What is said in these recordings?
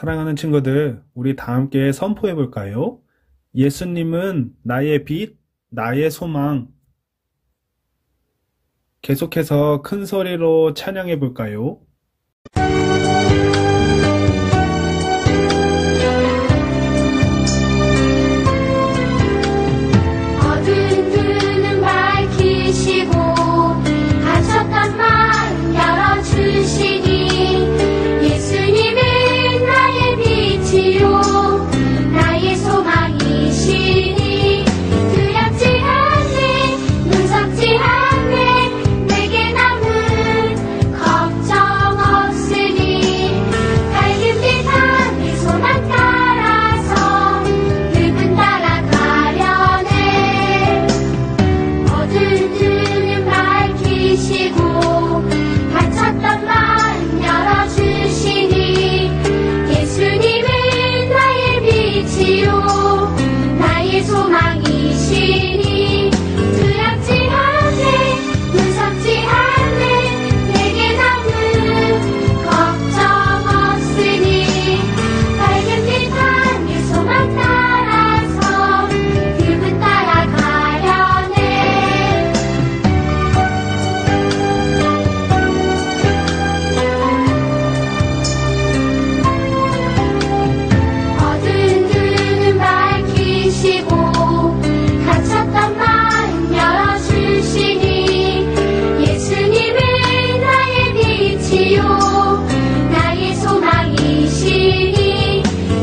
사랑하는 친구들, 우리 다 함께 선포해 볼까요? 예수님은 나의 빛, 나의 소망. 계속해서 큰 소리로 찬양해 볼까요? 어두운 눈은 밝히시고 갇혔던 마음 열어주시니 예수님은 나의 빛이요 나의 소망이시니 두렵지 않네 무섭지 않네 내게 남은 걱정 없으니 밝은 빛 안에 소망 따라서 그분 따라가려네 어두운 눈은 밝히시고 갇혔던 마음 열어주시니 예수님은 나의 빛이요 나의 소망이시니 두렵지 않네 무섭지 않네 내게 남은 걱정 없으니 밝은 빛 안에 소망 따라서 그분 따라가려네 어두운 눈은 밝히시고 갇혔던 마음 열어주시니 예수님은 나의 빛이요 나의 소망이시니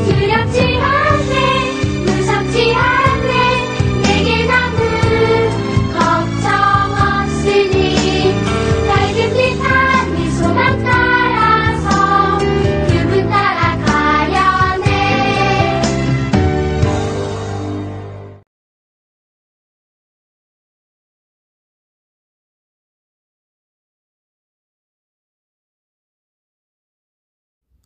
두렵지 않네 무섭지 않네 내게 남은 걱정 없으니 밝은 빛 안에 소망 따라서 그분 따라가려네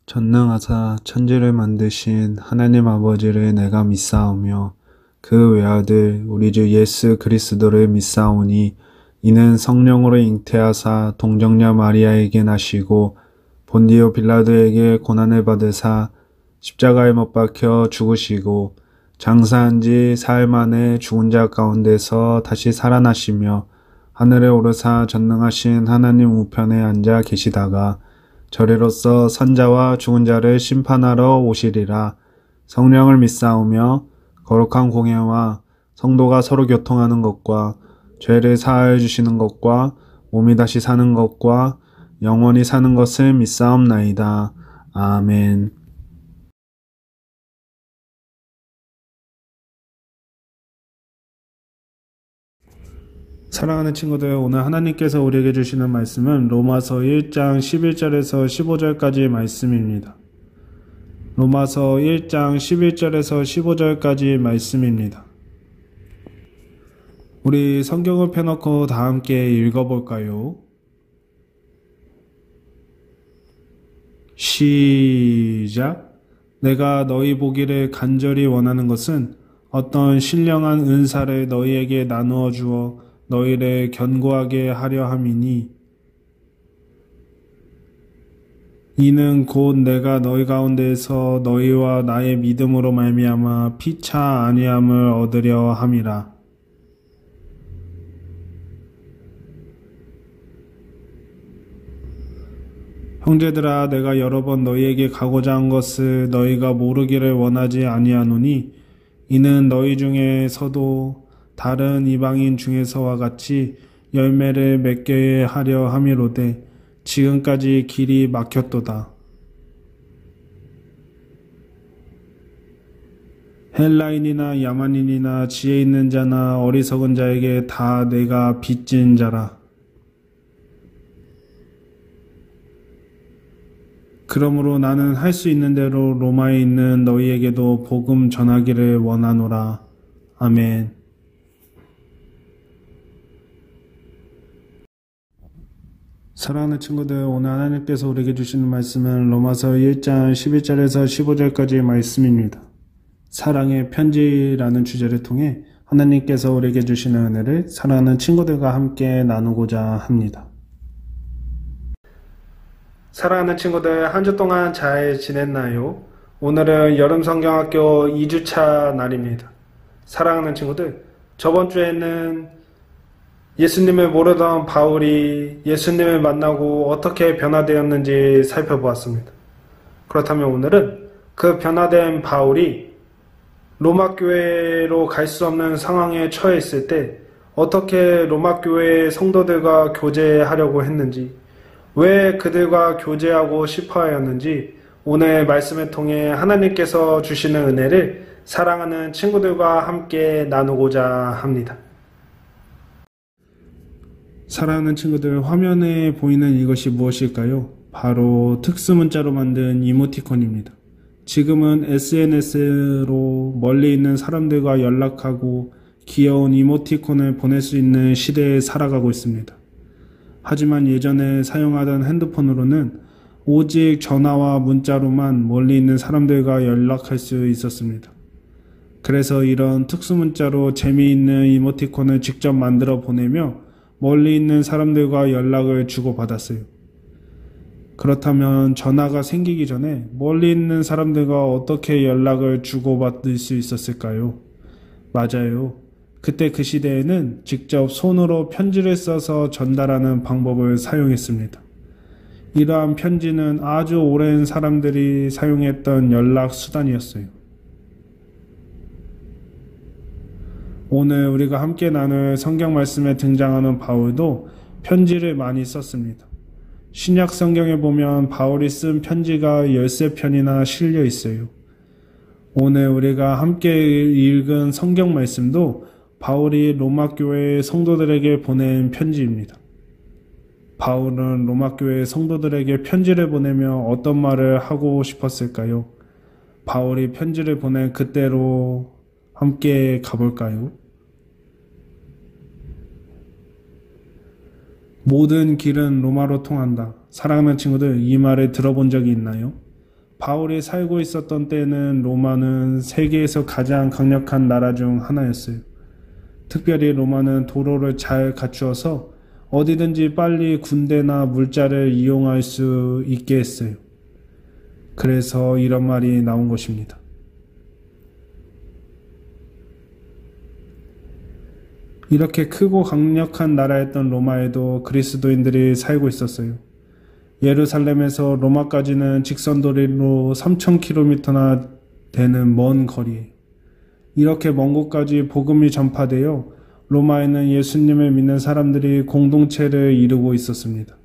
전능하사 천지를 만드신 하나님 아버지를 내가 믿사오며 그 외아들 우리 주 예수 그리스도를 믿사오니 이는 성령으로 잉태하사 동정녀 마리아에게 나시고 본디오 빌라도에게 고난을 받으사 십자가에 못 박혀 죽으시고 장사한 지 사흘 만에 죽은 자 가운데서 다시 살아나시며 하늘에 오르사 전능하신 하나님 우편에 앉아 계시다가 저리로서 선자와 죽은 자를 심판하러 오시리라. 성령을 믿사오며 거룩한 공예와 성도가 서로 교통하는 것과 죄를 사하여 주시는 것과 몸이 다시 사는 것과 영원히 사는 것을 믿사옵나이다. 아멘. 사랑하는 친구들, 오늘 하나님께서 우리에게 주시는 말씀은 로마서 1장 11절에서 15절까지의 말씀입니다. 로마서 1장 11절에서 15절까지의 말씀입니다. 우리 성경을 펴놓고 다 함께 읽어볼까요? 시작. 내가 너희 보기를 간절히 원하는 것은 어떤 신령한 은사를 너희에게 나누어 주어 너희를 견고하게 하려 함이니 이는 곧 내가 너희 가운데에서 너희와 나의 믿음으로 말미암아 피차 아니함을 얻으려 함이라. 형제들아, 내가 여러 번 너희에게 가고자 한 것을 너희가 모르기를 원하지 아니하노니 이는 너희 중에서도 다른 이방인 중에서와 같이 열매를 맺게 하려 함이로되 지금까지 길이 막혔도다. 헬라인이나 야만인이나 지혜 있는 자나 어리석은 자에게 다 내가 빚진 자라. 그러므로 나는 할 수 있는 대로 로마에 있는 너희에게도 복음 전하기를 원하노라. 아멘. 사랑하는 친구들, 오늘 하나님께서 우리에게 주시는 말씀은 로마서 1장 11절에서 15절까지의 말씀입니다. 사랑의 편지라는 주제를 통해 하나님께서 우리에게 주시는 은혜를 사랑하는 친구들과 함께 나누고자 합니다. 사랑하는 친구들, 한 주 동안 잘 지냈나요? 오늘은 여름성경학교 2주차 날입니다. 사랑하는 친구들, 저번 주에는 예수님을 모르던 바울이 예수님을 만나고 어떻게 변화되었는지 살펴보았습니다. 그렇다면 오늘은 그 변화된 바울이 로마교회로 갈 수 없는 상황에 처해 있을 때 어떻게 로마교회 성도들과 교제하려고 했는지, 왜 그들과 교제하고 싶어 하였는지 오늘 말씀을 통해 하나님께서 주시는 은혜를 사랑하는 친구들과 함께 나누고자 합니다. 사랑하는 친구들, 화면에 보이는 이것이 무엇일까요? 바로 특수문자로 만든 이모티콘입니다. 지금은 SNS로 멀리 있는 사람들과 연락하고 귀여운 이모티콘을 보낼 수 있는 시대에 살아가고 있습니다. 하지만 예전에 사용하던 핸드폰으로는 오직 전화와 문자로만 멀리 있는 사람들과 연락할 수 있었습니다. 그래서 이런 특수문자로 재미있는 이모티콘을 직접 만들어 보내며 멀리 있는 사람들과 연락을 주고받았어요. 그렇다면 전화가 생기기 전에 멀리 있는 사람들과 어떻게 연락을 주고받을 수 있었을까요? 맞아요. 그때 그 시대에는 직접 손으로 편지를 써서 전달하는 방법을 사용했습니다. 이러한 편지는 아주 오랜 사람들이 사용했던 연락 수단이었어요. 오늘 우리가 함께 나눌 성경 말씀에 등장하는 바울도 편지를 많이 썼습니다. 신약 성경에 보면 바울이 쓴 편지가 13편이나 실려 있어요. 오늘 우리가 함께 읽은 성경 말씀도 바울이 로마교회 성도들에게 보낸 편지입니다. 바울은 로마교회 성도들에게 편지를 보내며 어떤 말을 하고 싶었을까요? 바울이 편지를 보낸 그때로 함께 가볼까요? 모든 길은 로마로 통한다. 사랑하는 친구들, 이 말을 들어본 적이 있나요? 바울이 살고 있었던 때는 로마는 세계에서 가장 강력한 나라 중 하나였어요. 특별히 로마는 도로를 잘 갖추어서 어디든지 빨리 군대나 물자를 이용할 수 있게 했어요. 그래서 이런 말이 나온 것입니다. 이렇게 크고 강력한 나라였던 로마에도 그리스도인들이 살고 있었어요. 예루살렘에서 로마까지는 직선도로로 3,000km나 되는 먼 거리예요. 이렇게 먼 곳까지 복음이 전파되어 로마에는 예수님을 믿는 사람들이 공동체를 이루고 있었습니다.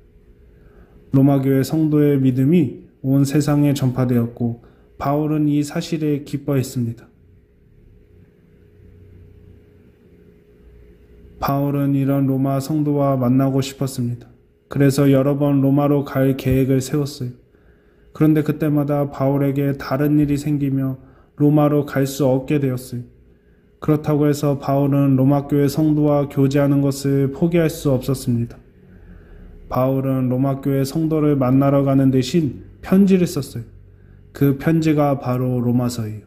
로마교회 성도의 믿음이 온 세상에 전파되었고 바울은 이 사실에 기뻐했습니다. 바울은 이런 로마 성도와 만나고 싶었습니다. 그래서 여러 번 로마로 갈 계획을 세웠어요. 그런데 그때마다 바울에게 다른 일이 생기며 로마로 갈 수 없게 되었어요. 그렇다고 해서 바울은 로마교회 성도와 교제하는 것을 포기할 수 없었습니다. 바울은 로마교회 성도를 만나러 가는 대신 편지를 썼어요. 그 편지가 바로 로마서예요.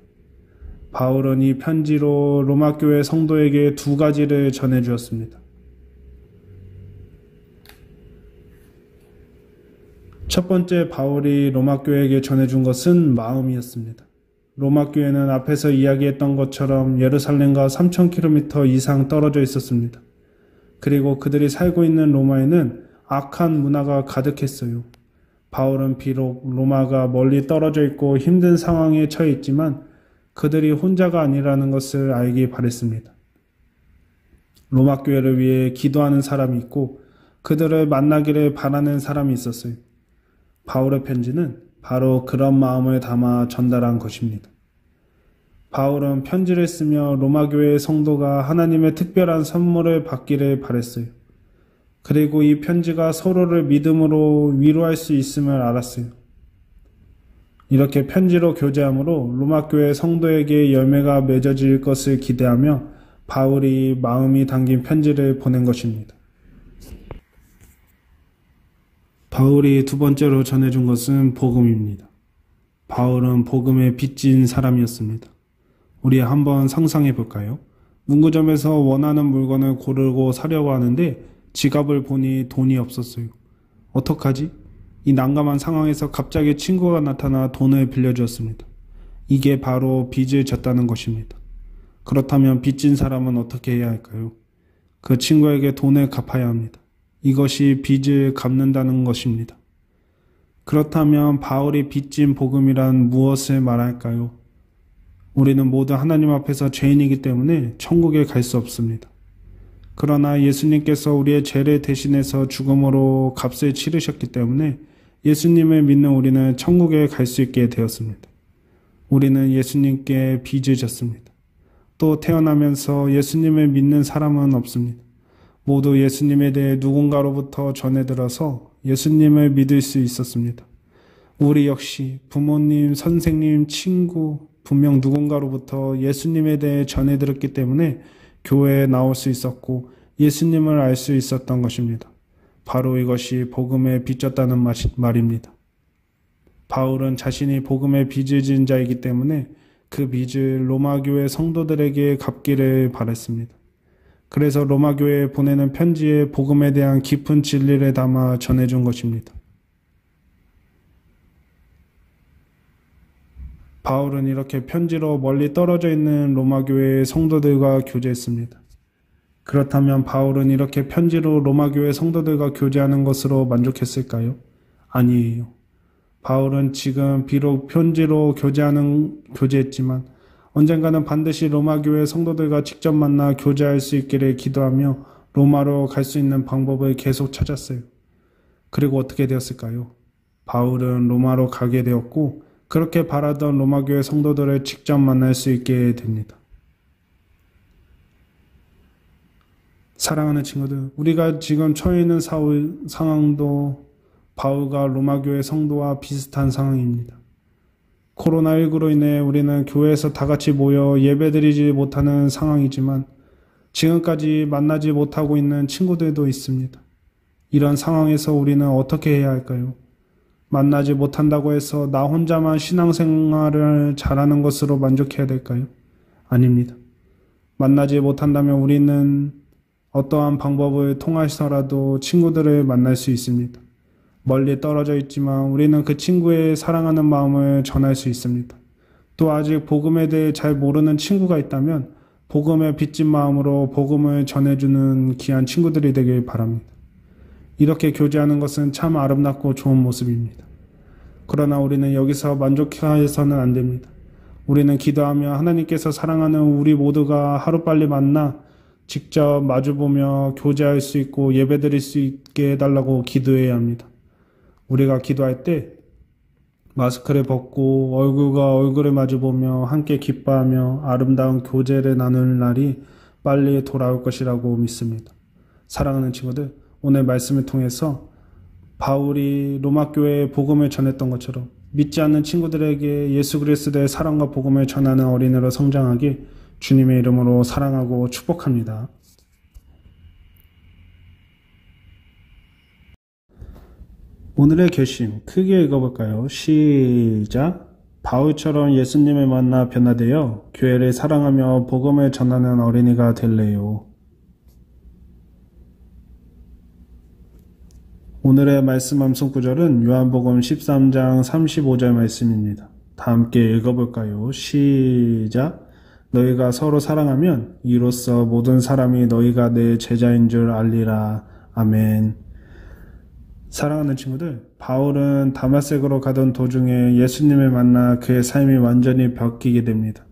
바울은 이 편지로 로마교회 성도에게 두 가지를 전해주었습니다. 첫 번째, 바울이 로마교회에게 전해준 것은 마음이었습니다. 로마교회는 앞에서 이야기했던 것처럼 예루살렘과 3,000km 이상 떨어져 있었습니다. 그리고 그들이 살고 있는 로마에는 악한 문화가 가득했어요. 바울은 비록 로마가 멀리 떨어져 있고 힘든 상황에 처해 있지만 그들이 혼자가 아니라는 것을 알기 바랬습니다. 로마교회를 위해 기도하는 사람이 있고 그들을 만나기를 바라는 사람이 있었어요. 바울의 편지는 바로 그런 마음을 담아 전달한 것입니다. 바울은 편지를 쓰며 로마교회의 성도가 하나님의 특별한 선물을 받기를 바랬어요. 그리고 이 편지가 서로를 믿음으로 위로할 수 있음을 알았어요. 이렇게 편지로 교제함으로 로마교회 성도에게 열매가 맺어질 것을 기대하며 바울이 마음이 담긴 편지를 보낸 것입니다. 바울이 두 번째로 전해준 것은 복음입니다. 바울은 복음에 빚진 사람이었습니다. 우리 한번 상상해 볼까요? 문구점에서 원하는 물건을 고르고 사려고 하는데 지갑을 보니 돈이 없었어요. 어떡하지? 이 난감한 상황에서 갑자기 친구가 나타나 돈을 빌려주었습니다. 이게 바로 빚을 졌다는 것입니다. 그렇다면 빚진 사람은 어떻게 해야 할까요? 그 친구에게 돈을 갚아야 합니다. 이것이 빚을 갚는다는 것입니다. 그렇다면 바울이 빚진 복음이란 무엇을 말할까요? 우리는 모두 하나님 앞에서 죄인이기 때문에 천국에 갈 수 없습니다. 그러나 예수님께서 우리의 죄를 대신해서 죽음으로 값을 치르셨기 때문에 예수님을 믿는 우리는 천국에 갈 수 있게 되었습니다. 우리는 예수님께 빚을 졌습니다. 또 태어나면서 예수님을 믿는 사람은 없습니다. 모두 예수님에 대해 누군가로부터 전해 들어서 예수님을 믿을 수 있었습니다. 우리 역시 부모님, 선생님, 친구, 분명 누군가로부터 예수님에 대해 전해 들었기 때문에 교회에 나올 수 있었고 예수님을 알 수 있었던 것입니다. 바로 이것이 복음에 빚졌다는 말입니다. 바울은 자신이 복음에 빚을 진 자이기 때문에 그 빚을 로마교회 성도들에게 갚기를 바랬습니다. 그래서 로마교회에 보내는 편지에 복음에 대한 깊은 진리를 담아 전해준 것입니다. 바울은 이렇게 편지로 멀리 떨어져 있는 로마교회의 성도들과 교제했습니다. 그렇다면 바울은 이렇게 편지로 로마교회 성도들과 교제하는 것으로 만족했을까요? 아니에요. 바울은 지금 비록 편지로 교제했지만 언젠가는 반드시 로마교회 성도들과 직접 만나 교제할 수 있기를 기도하며 로마로 갈 수 있는 방법을 계속 찾았어요. 그리고 어떻게 되었을까요? 바울은 로마로 가게 되었고 그렇게 바라던 로마교회 성도들을 직접 만날 수 있게 됩니다. 사랑하는 친구들, 우리가 지금 처해 있는 상황도 바울과 로마교회 성도와 비슷한 상황입니다. 코로나19로 인해 우리는 교회에서 다 같이 모여 예배드리지 못하는 상황이지만 지금까지 만나지 못하고 있는 친구들도 있습니다. 이런 상황에서 우리는 어떻게 해야 할까요? 만나지 못한다고 해서 나 혼자만 신앙생활을 잘하는 것으로 만족해야 될까요? 아닙니다. 만나지 못한다면 우리는 어떠한 방법을 통해서라도 친구들을 만날 수 있습니다. 멀리 떨어져 있지만 우리는 그 친구의 사랑하는 마음을 전할 수 있습니다. 또 아직 복음에 대해 잘 모르는 친구가 있다면 복음에 빚진 마음으로 복음을 전해주는 귀한 친구들이 되길 바랍니다. 이렇게 교제하는 것은 참 아름답고 좋은 모습입니다. 그러나 우리는 여기서 만족해서는 안 됩니다. 우리는 기도하며 하나님께서 사랑하는 우리 모두가 하루빨리 만나 직접 마주보며 교제할 수 있고 예배드릴 수 있게 해달라고 기도해야 합니다. 우리가 기도할 때 마스크를 벗고 얼굴과 얼굴을 마주보며 함께 기뻐하며 아름다운 교제를 나눌 날이 빨리 돌아올 것이라고 믿습니다. 사랑하는 친구들, 오늘 말씀을 통해서 바울이 로마교회에 복음을 전했던 것처럼 믿지 않는 친구들에게 예수 그리스도의 사랑과 복음을 전하는 어린이로 성장하길 주님의 이름으로 사랑하고 축복합니다. 오늘의 결심 크게 읽어볼까요? 시작! 바울처럼 예수님을 만나 변화되어 교회를 사랑하며 복음을 전하는 어린이가 될래요. 오늘의 말씀 암송 구절은 요한복음 13장 35절 말씀입니다. 다 함께 읽어볼까요? 시작! 너희가 서로 사랑하면 이로써 모든 사람이 너희가 내 제자인 줄 알리라. 아멘. 사랑하는 친구들, 바울은 다마섹으로 가던 도중에 예수님을 만나 그의 삶이 완전히 바뀌게 됩니다.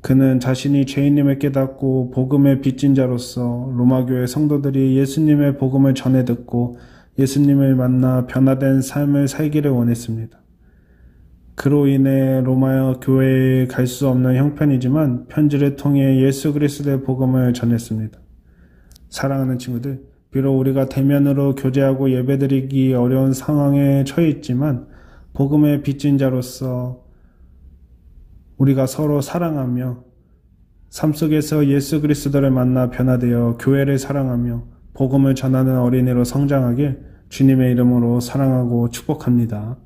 그는 자신이 죄인임을 깨닫고 복음의 빚진 자로서 로마교회 성도들이 예수님의 복음을 전해 듣고 예수님을 만나 변화된 삶을 살기를 원했습니다. 그로 인해 로마 교회에 갈 수 없는 형편이지만 편지를 통해 예수 그리스도의 복음을 전했습니다. 사랑하는 친구들, 비록 우리가 대면으로 교제하고 예배드리기 어려운 상황에 처해 있지만 복음의 빚진 자로서 우리가 서로 사랑하며 삶 속에서 예수 그리스도를 만나 변화되어 교회를 사랑하며 복음을 전하는 어린이로 성장하길 주님의 이름으로 사랑하고 축복합니다.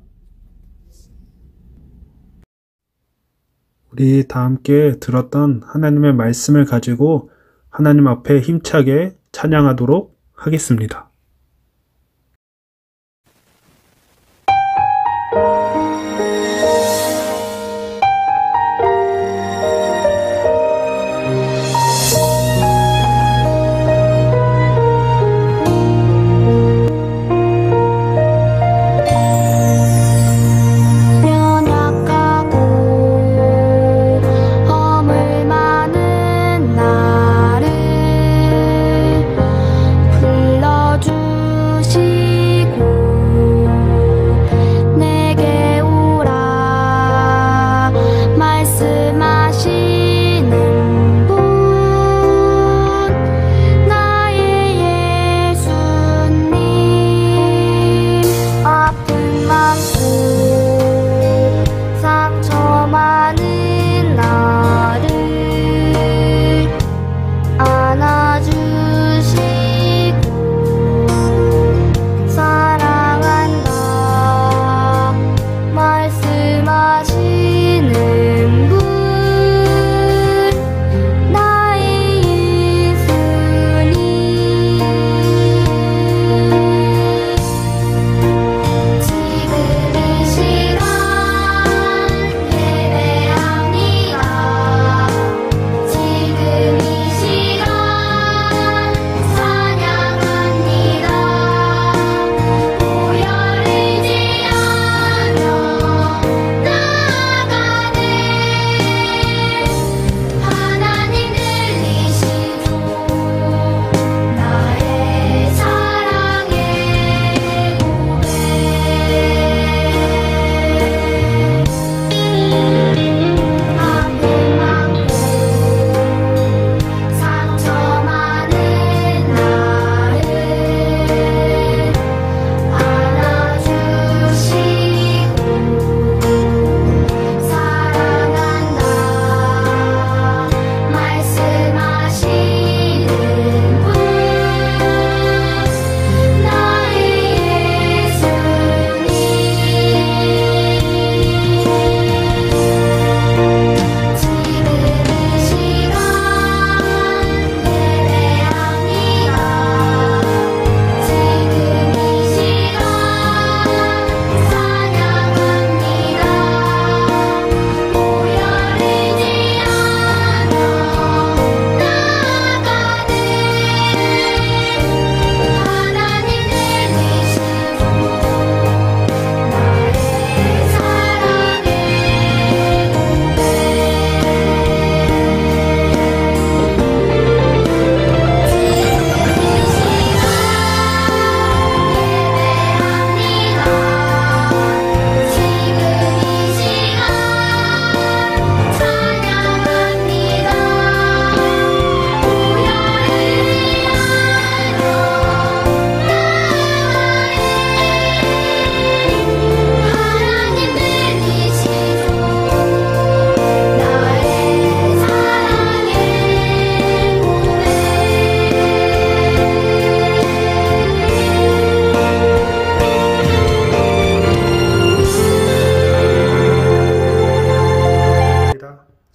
우리 다 함께 들었던 하나님의 말씀을 가지고 하나님 앞에 힘차게 찬양하도록 하겠습니다.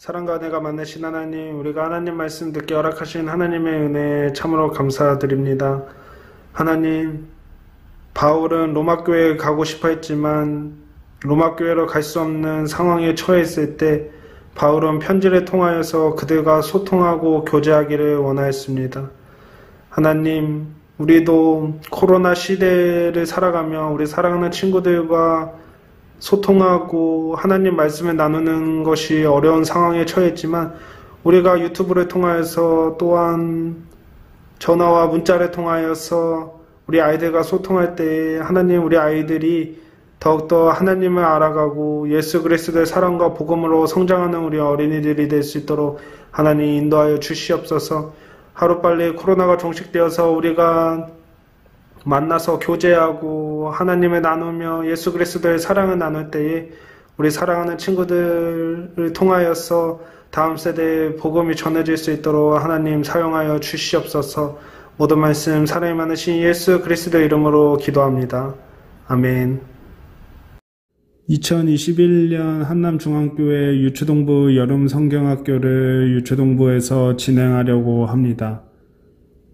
사랑과 은혜가 많으신 하나님, 우리가 하나님 말씀 듣게 허락하신 하나님의 은혜에 참으로 감사드립니다. 하나님, 바울은 로마교회에 가고 싶어 했지만 로마교회로 갈 수 없는 상황에 처했을 때 바울은 편지를 통하여서 그들과 소통하고 교제하기를 원하였습니다. 하나님, 우리도 코로나 시대를 살아가며 우리 사랑하는 친구들과 소통하고 하나님 말씀을 나누는 것이 어려운 상황에 처했지만 우리가 유튜브를 통하여서 또한 전화와 문자를 통하여서 우리 아이들과 소통할 때 하나님, 우리 아이들이 더욱더 하나님을 알아가고 예수 그리스도의 사랑과 복음으로 성장하는 우리 어린이들이 될 수 있도록 하나님 인도하여 주시옵소서. 하루빨리 코로나가 종식되어서 우리가 만나서 교제하고 하나님을 나누며 예수 그리스도의 사랑을 나눌 때에 우리 사랑하는 친구들을 통하여서 다음 세대에 복음이 전해질 수 있도록 하나님 사용하여 주시옵소서. 모든 말씀 사랑이 많으신 예수 그리스도 이름으로 기도합니다. 아멘. 2021년 한남중앙교회 유초동부 여름 성경학교를 유초동부에서 진행하려고 합니다.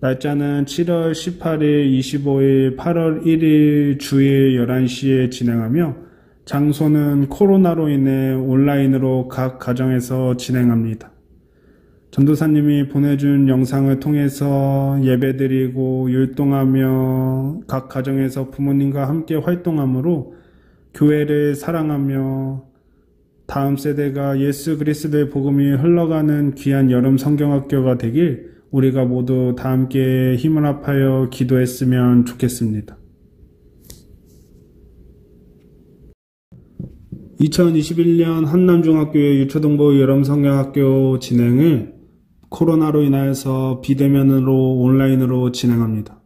날짜는 7월 18일, 25일, 8월 1일 주일 11시에 진행하며 장소는 코로나로 인해 온라인으로 각 가정에서 진행합니다. 전도사님이 보내준 영상을 통해서 예배드리고 율동하며 각 가정에서 부모님과 함께 활동하므로 교회를 사랑하며 다음 세대가 예수 그리스도의 복음이 흘러가는 귀한 여름 성경학교가 되길 우리가 모두 다 함께 힘을 합하여 기도했으면 좋겠습니다. 2021년 한남중학교의 유초동부 여름 성경학교 진행을 코로나로 인하여서 비대면으로 온라인으로 진행합니다.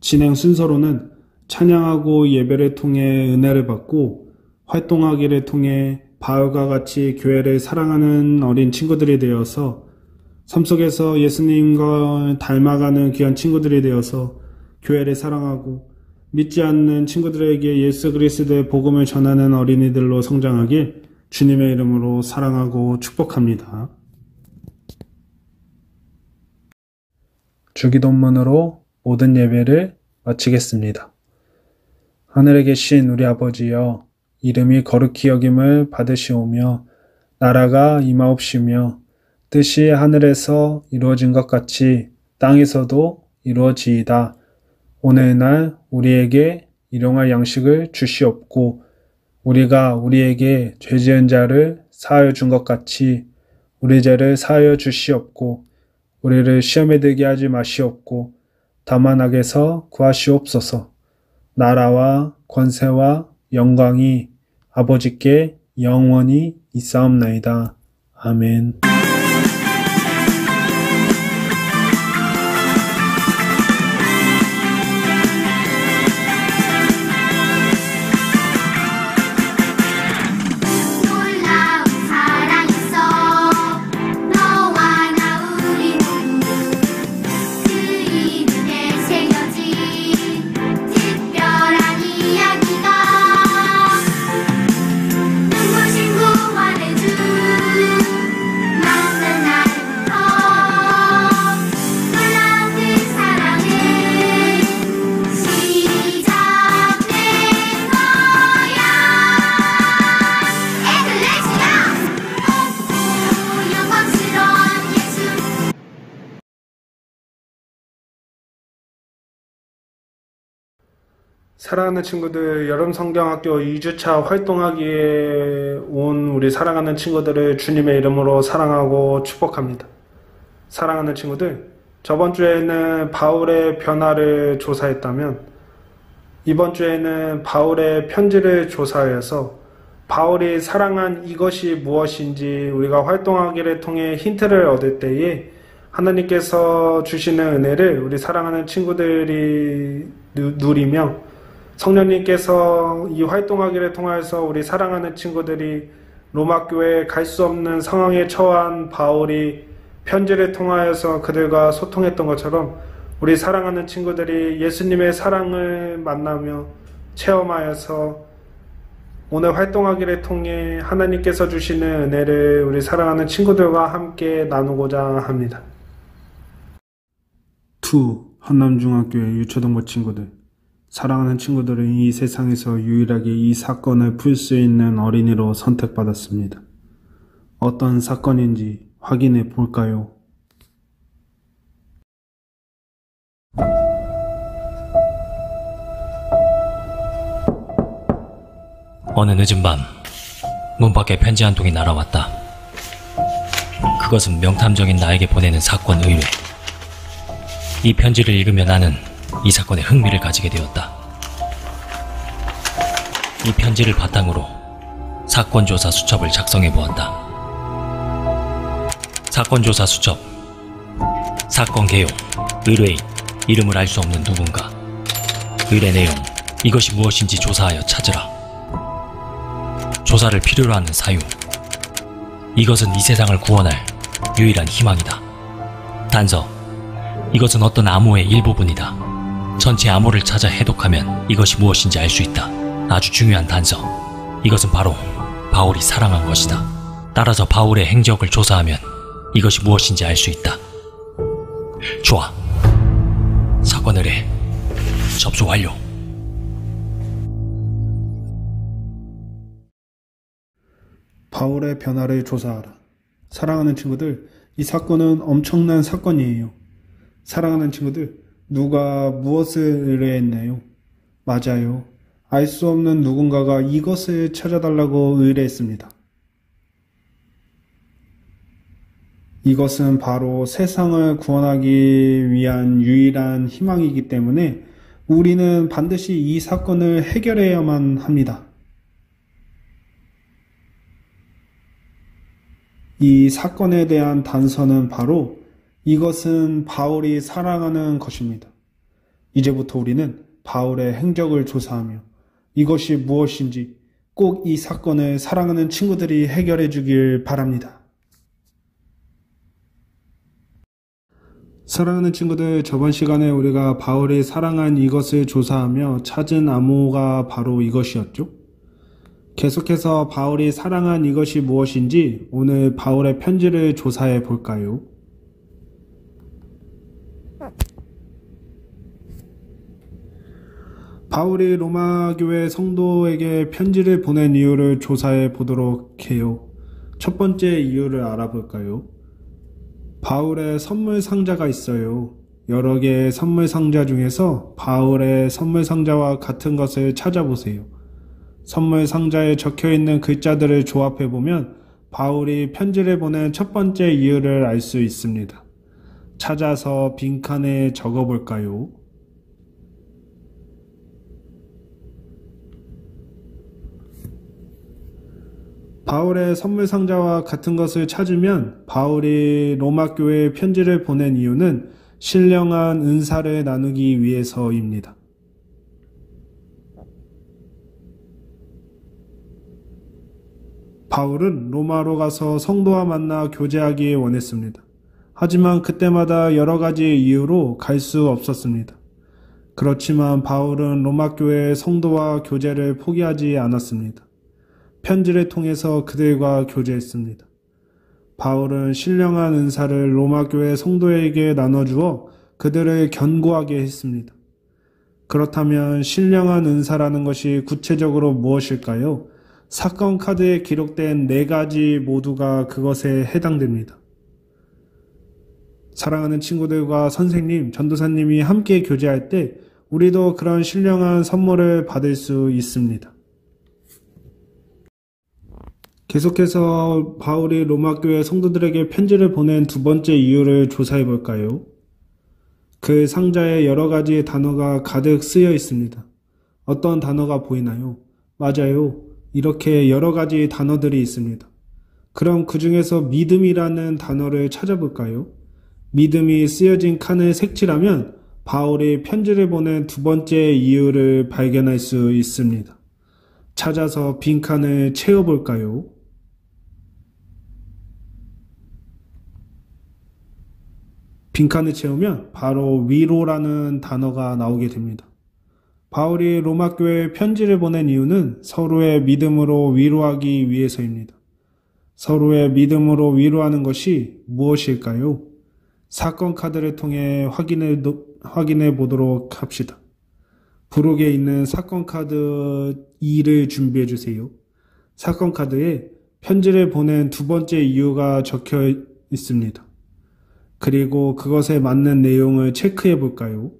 진행 순서로는 찬양하고 예배를 통해 은혜를 받고 활동하기를 통해 바울과 같이 교회를 사랑하는 어린 친구들이 되어서 삶 속에서 예수님과 닮아가는 귀한 친구들이 되어서 교회를 사랑하고 믿지 않는 친구들에게 예수 그리스도의 복음을 전하는 어린이들로 성장하길 주님의 이름으로 사랑하고 축복합니다. 주기도문으로 모든 예배를 마치겠습니다. 하늘에 계신 우리 아버지여, 이름이 거룩히 여김을 받으시오며 나라가 임하옵시며 뜻이 하늘에서 이루어진 것 같이 땅에서도 이루어지이다. 오늘날 우리에게 일용할 양식을 주시옵고 우리가 우리에게 죄 지은 자를 사하여 준 것 같이 우리 죄를 사하여 주시옵고 우리를 시험에 들게 하지 마시옵고 다만 악에서 구하시옵소서. 나라와 권세와 영광이 아버지께 영원히 있사옵나이다. 아멘. 사랑하는 친구들, 여름 성경학교 2주차 활동하기에 온 우리 사랑하는 친구들을 주님의 이름으로 사랑하고 축복합니다. 사랑하는 친구들, 저번 주에는 바울의 변화를 조사했다면 이번 주에는 바울의 편지를 조사해서 바울이 사랑한 이것이 무엇인지 우리가 활동하기를 통해 힌트를 얻을 때에 하나님께서 주시는 은혜를 우리 사랑하는 친구들이 누리며 성령님께서 이 활동하기를 통해서 우리 사랑하는 친구들이 로마교회에 갈 수 없는 상황에 처한 바울이 편지를 통하여서 그들과 소통했던 것처럼 우리 사랑하는 친구들이 예수님의 사랑을 만나며 체험하여서 오늘 활동하기를 통해 하나님께서 주시는 은혜를 우리 사랑하는 친구들과 함께 나누고자 합니다. 한남중학교의 유초등부 친구들, 사랑하는 친구들은 이 세상에서 유일하게 이 사건을 풀 수 있는 어린이로 선택받았습니다. 어떤 사건인지 확인해 볼까요? 어느 늦은 밤, 문 밖에 편지 한 통이 날아왔다. 그것은 명탐정인 나에게 보내는 사건 의뢰. 이 편지를 읽으며 나는 이 사건에 흥미를 가지게 되었다. 이 편지를 바탕으로 사건조사 수첩을 작성해 보았다. 사건조사 수첩, 사건 개요, 의뢰인, 이름을 알 수 없는 누군가, 의뢰 내용, 이것이 무엇인지 조사하여 찾으라. 조사를 필요로 하는 사유, 이것은 이 세상을 구원할 유일한 희망이다. 단서, 이것은 어떤 암호의 일부분이다. 전체 암호를 찾아 해독하면 이것이 무엇인지 알 수 있다. 아주 중요한 단서, 이것은 바로 바울이 사랑한 것이다. 따라서 바울의 행적을 조사하면 이것이 무엇인지 알 수 있다. 좋아, 사건 의뢰 접수 완료. 바울의 변화를 조사하라. 사랑하는 친구들, 이 사건은 엄청난 사건이에요. 사랑하는 친구들, 누가 무엇을 의뢰했나요? 맞아요. 알 수 없는 누군가가 이것을 찾아달라고 의뢰했습니다. 이것은 바로 세상을 구원하기 위한 유일한 희망이기 때문에 우리는 반드시 이 사건을 해결해야만 합니다. 이 사건에 대한 단서는 바로 이것은 바울이 사랑하는 것입니다. 이제부터 우리는 바울의 행적을 조사하며 이것이 무엇인지 꼭 이 사건을 사랑하는 친구들이 해결해 주길 바랍니다. 사랑하는 친구들, 저번 시간에 우리가 바울이 사랑한 이것을 조사하며 찾은 암호가 바로 이것이었죠. 계속해서 바울이 사랑한 이것이 무엇인지 오늘 바울의 편지를 조사해 볼까요? 바울이 로마 교회 성도에게 편지를 보낸 이유를 조사해 보도록 해요. 첫 번째 이유를 알아볼까요? 바울의 선물 상자가 있어요. 여러 개의 선물 상자 중에서 바울의 선물 상자와 같은 것을 찾아보세요. 선물 상자에 적혀있는 글자들을 조합해보면 바울이 편지를 보낸 첫 번째 이유를 알 수 있습니다. 찾아서 빈칸에 적어볼까요? 바울의 선물 상자와 같은 것을 찾으면 바울이 로마 교회에 편지를 보낸 이유는 신령한 은사를 나누기 위해서입니다. 바울은 로마로 가서 성도와 만나 교제하기 원했습니다. 하지만 그때마다 여러 가지 이유로 갈 수 없었습니다. 그렇지만 바울은 로마 교회의 성도와 교제를 포기하지 않았습니다. 편지를 통해서 그들과 교제했습니다. 바울은 신령한 은사를 로마 교회 성도에게 나눠주어 그들을 견고하게 했습니다. 그렇다면 신령한 은사라는 것이 구체적으로 무엇일까요? 사건 카드에 기록된 4가지 모두가 그것에 해당됩니다. 사랑하는 친구들과 선생님, 전도사님이 함께 교제할 때 우리도 그런 신령한 선물을 받을 수 있습니다. 계속해서 바울이 로마 교회 성도들에게 편지를 보낸 두 번째 이유를 조사해 볼까요? 그 상자에 여러 가지 단어가 가득 쓰여 있습니다. 어떤 단어가 보이나요? 맞아요. 이렇게 여러 가지 단어들이 있습니다. 그럼 그 중에서 믿음이라는 단어를 찾아볼까요? 믿음이 쓰여진 칸을 색칠하면 바울이 편지를 보낸 두 번째 이유를 발견할 수 있습니다. 찾아서 빈칸을 채워볼까요? 빈칸을 채우면 바로 위로라는 단어가 나오게 됩니다. 바울이 로마 교회에 편지를 보낸 이유는 서로의 믿음으로 위로하기 위해서입니다. 서로의 믿음으로 위로하는 것이 무엇일까요? 사건 카드를 통해 확인해 보도록 합시다. 부록에 있는 사건 카드 2를 준비해 주세요. 사건 카드에 편지를 보낸 두 번째 이유가 적혀 있습니다. 그리고 그것에 맞는 내용을 체크해 볼까요?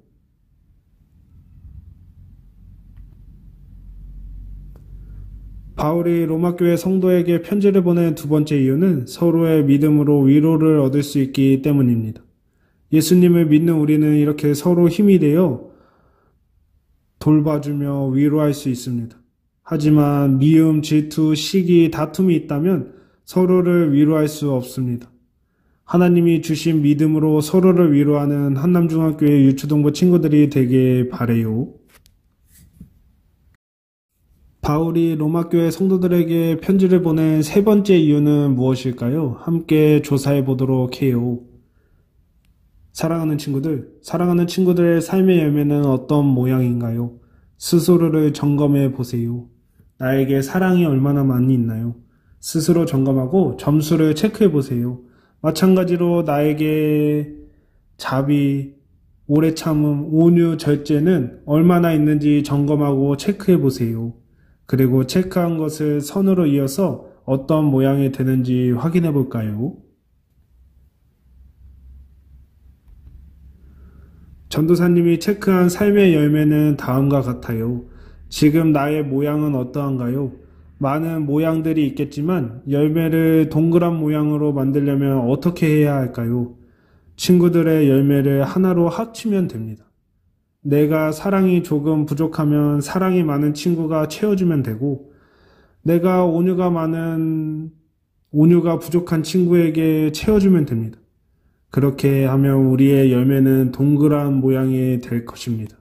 바울이 로마교회 성도에게 편지를 보낸 두 번째 이유는 서로의 믿음으로 위로를 얻을 수 있기 때문입니다. 예수님을 믿는 우리는 이렇게 서로 힘이 되어 돌봐주며 위로할 수 있습니다. 하지만 미움, 질투, 시기, 다툼이 있다면 서로를 위로할 수 없습니다. 하나님이 주신 믿음으로 서로를 위로하는 한남중학교의 유초동부 친구들이 되길 바래요. 바울이 로마교회 성도들에게 편지를 보낸 세 번째 이유는 무엇일까요? 함께 조사해 보도록 해요. 사랑하는 친구들의 삶의 열매는 어떤 모양인가요? 스스로를 점검해 보세요. 나에게 사랑이 얼마나 많이 있나요? 스스로 점검하고 점수를 체크해 보세요. 마찬가지로 나에게 자비, 오래 참음, 온유, 절제는 얼마나 있는지 점검하고 체크해 보세요. 그리고 체크한 것을 선으로 이어서 어떤 모양이 되는지 확인해 볼까요? 전도사님이 체크한 삶의 열매는 다음과 같아요. 지금 나의 모양은 어떠한가요? 많은 모양들이 있겠지만 열매를 동그란 모양으로 만들려면 어떻게 해야 할까요? 친구들의 열매를 하나로 합치면 됩니다. 내가 사랑이 조금 부족하면 사랑이 많은 친구가 채워주면 되고, 내가 온유가 부족한 친구에게 채워주면 됩니다. 그렇게 하면 우리의 열매는 동그란 모양이 될 것입니다.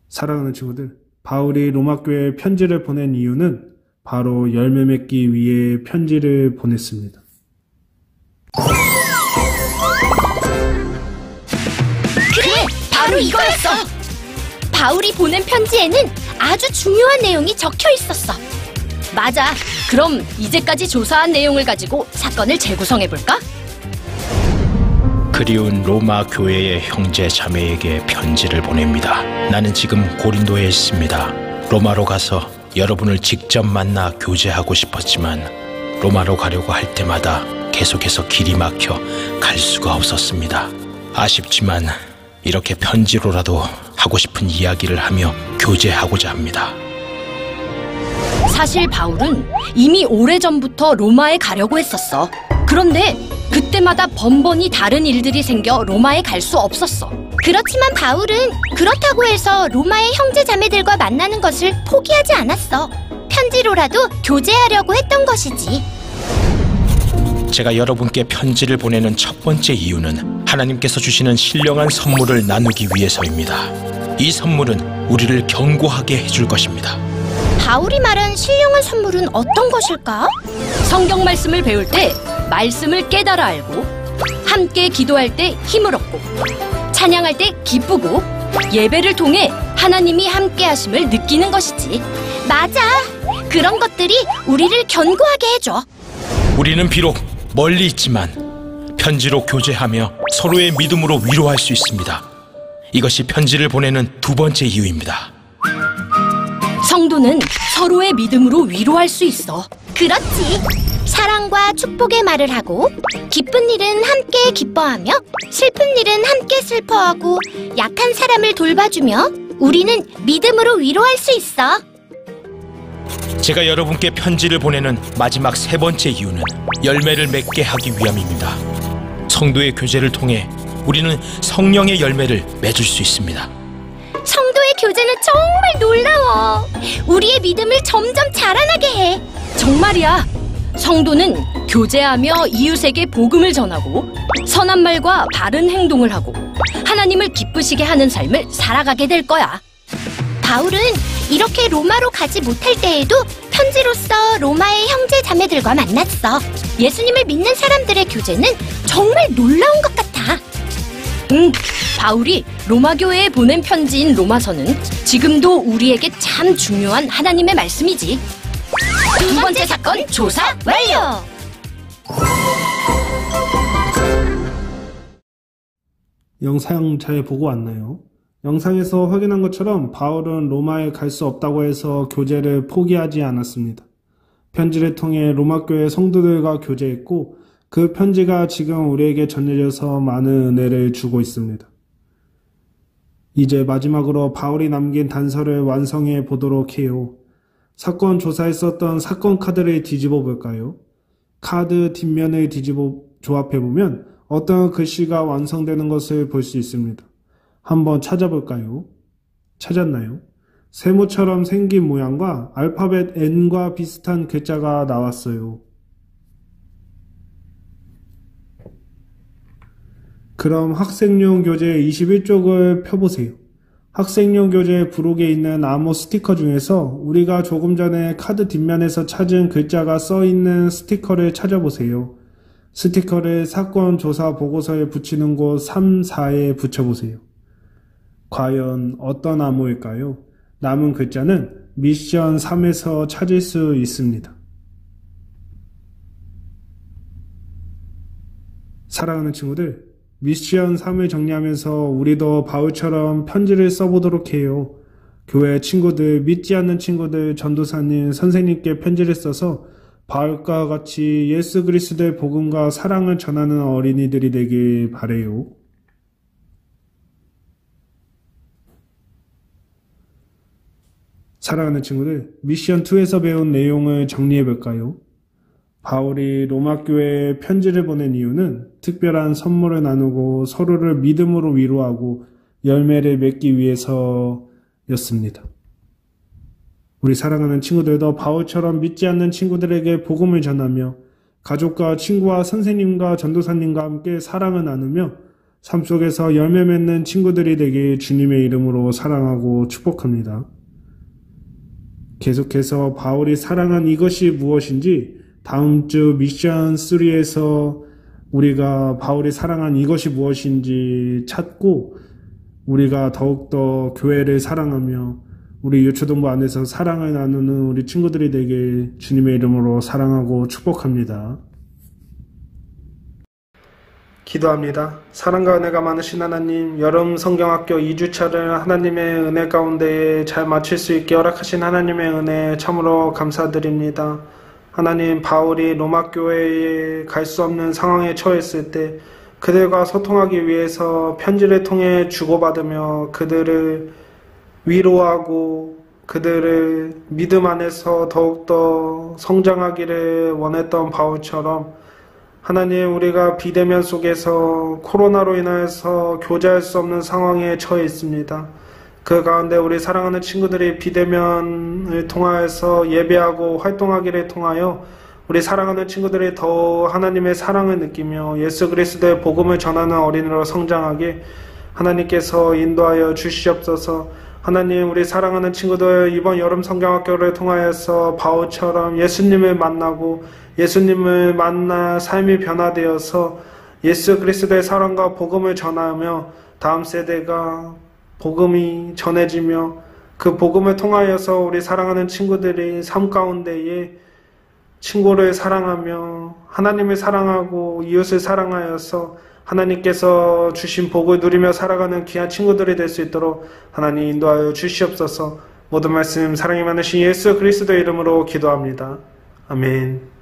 사랑하는 친구들, 바울이 로마교회에 편지를 보낸 이유는 바로 열매 맺기 위해 편지를 보냈습니다. 그래! 바로 이거였어! 바울이 보낸 편지에는 아주 중요한 내용이 적혀 있었어. 맞아. 그럼 이제까지 조사한 내용을 가지고 사건을 재구성해볼까? 그리운 로마 교회의 형제 자매에게 편지를 보냅니다. 나는 지금 고린도에 있습니다. 로마로 가서 여러분을 직접 만나 교제하고 싶었지만 로마로 가려고 할 때마다 계속해서 길이 막혀 갈 수가 없었습니다. 아쉽지만 이렇게 편지로라도 하고 싶은 이야기를 하며 교제하고자 합니다. 사실 바울은 이미 오래전부터 로마에 가려고 했었어. 그런데 그때마다 번번이 다른 일들이 생겨 로마에 갈 수 없었어. 그렇지만 바울은 그렇다고 해서 로마의 형제 자매들과 만나는 것을 포기하지 않았어. 편지로라도 교제하려고 했던 것이지. 제가 여러분께 편지를 보내는 첫 번째 이유는 하나님께서 주시는 신령한 선물을 나누기 위해서입니다. 이 선물은 우리를 견고하게 해줄 것입니다. 바울이 말한 신령한 선물은 어떤 것일까? 성경 말씀을 배울 때 말씀을 깨달아 알고, 함께 기도할 때 힘을 얻고, 찬양할 때 기쁘고, 예배를 통해 하나님이 함께 하심을 느끼는 것이지. 맞아. 그런 것들이 우리를 견고하게 해줘. 우리는 비록 멀리 있지만 편지로 교제하며 서로의 믿음으로 위로할 수 있습니다. 이것이 편지를 보내는 두 번째 이유입니다. 성도는 서로의 믿음으로 위로할 수 있어. 그렇지. 사랑과 축복의 말을 하고, 기쁜 일은 함께 기뻐하며, 슬픈 일은 함께 슬퍼하고, 약한 사람을 돌봐주며 우리는 믿음으로 위로할 수 있어. 제가 여러분께 편지를 보내는 마지막 세 번째 이유는 열매를 맺게 하기 위함입니다. 성도의 교제를 통해 우리는 성령의 열매를 맺을 수 있습니다. 성도의 교제는 정말 놀라워. 우리의 믿음을 점점 자라나게 해. 정말이야. 성도는 교제하며 이웃에게 복음을 전하고, 선한 말과 바른 행동을 하고, 하나님을 기쁘시게 하는 삶을 살아가게 될 거야. 바울은 이렇게 로마로 가지 못할 때에도 편지로서 로마의 형제 자매들과 만났어. 예수님을 믿는 사람들의 교제는 정말 놀라운 것 같아. 바울이 로마 교회에 보낸 편지인 로마서는 지금도 우리에게 참 중요한 하나님의 말씀이지. 두 번째 사건 조사 완료! 영상 잘 보고 왔나요? 영상에서 확인한 것처럼 바울은 로마에 갈 수 없다고 해서 교제를 포기하지 않았습니다. 편지를 통해 로마 교회 성도들과 교제했고 그 편지가 지금 우리에게 전해져서 많은 은혜를 주고 있습니다. 이제 마지막으로 바울이 남긴 단서를 완성해 보도록 해요. 사건 조사에 썼던 사건 카드를 뒤집어 볼까요? 카드 뒷면을 뒤집어 조합해보면 어떤 글씨가 완성되는 것을 볼 수 있습니다. 한번 찾아볼까요? 찾았나요? 세모처럼 생긴 모양과 알파벳 N과 비슷한 글자가 나왔어요. 그럼 학생용 교재 21쪽을 펴보세요. 학생용 교재 부록에 있는 암호 스티커 중에서 우리가 조금 전에 카드 뒷면에서 찾은 글자가 써있는 스티커를 찾아보세요. 스티커를 사건 조사 보고서에 붙이는 곳 3, 4에 붙여보세요. 과연 어떤 암호일까요? 남은 글자는 미션 3에서 찾을 수 있습니다. 사랑하는 친구들, 미션 3을 정리하면서 우리도 바울처럼 편지를 써보도록 해요. 교회 친구들, 믿지 않는 친구들, 전도사님, 선생님께 편지를 써서 바울과 같이 예수 그리스도의 복음과 사랑을 전하는 어린이들이 되길 바라요. 사랑하는 친구들, 미션 2에서 배운 내용을 정리해 볼까요? 바울이 로마 교회에 편지를 보낸 이유는 특별한 선물을 나누고 서로를 믿음으로 위로하고 열매를 맺기 위해서였습니다. 우리 사랑하는 친구들도 바울처럼 믿지 않는 친구들에게 복음을 전하며 가족과 친구와 선생님과 전도사님과 함께 사랑을 나누며 삶 속에서 열매 맺는 친구들이 되길 주님의 이름으로 사랑하고 축복합니다. 계속해서 바울이 사랑한 이것이 무엇인지 다음 주 미션 3에서 우리가 바울이 사랑한 이것이 무엇인지 찾고 우리가 더욱더 교회를 사랑하며 우리 유초동부 안에서 사랑을 나누는 우리 친구들이 되길 주님의 이름으로 사랑하고 축복합니다. 기도합니다. 사랑과 은혜가 많으신 하나님, 여름 성경학교 2주차를 하나님의 은혜 가운데 잘 마칠 수 있게 허락하신 하나님의 은혜 참으로 감사드립니다. 하나님, 바울이 로마 교회에 갈 수 없는 상황에 처했을 때 그들과 소통하기 위해서 편지를 통해 주고받으며 그들을 위로하고 그들을 믿음 안에서 더욱더 성장하기를 원했던 바울처럼 하나님, 우리가 비대면 속에서 코로나로 인해서 교제할 수 없는 상황에 처해 있습니다. 그 가운데 우리 사랑하는 친구들이 비대면을 통하여서 예배하고 활동하기를 통하여 우리 사랑하는 친구들이 더 하나님의 사랑을 느끼며 예수 그리스도의 복음을 전하는 어린이로 성장하게 하나님께서 인도하여 주시옵소서. 하나님, 우리 사랑하는 친구들 이번 여름 성경학교를 통하여서 바울처럼 예수님을 만나고 예수님을 만나 삶이 변화되어서 예수 그리스도의 사랑과 복음을 전하며 다음 세대가 복음이 전해지며 그 복음을 통하여서 우리 사랑하는 친구들이 삶 가운데에 친구를 사랑하며 하나님을 사랑하고 이웃을 사랑하여서 하나님께서 주신 복을 누리며 살아가는 귀한 친구들이 될 수 있도록 하나님 인도하여 주시옵소서. 모든 말씀 사랑이 많으신 예수 그리스도의 이름으로 기도합니다. 아멘.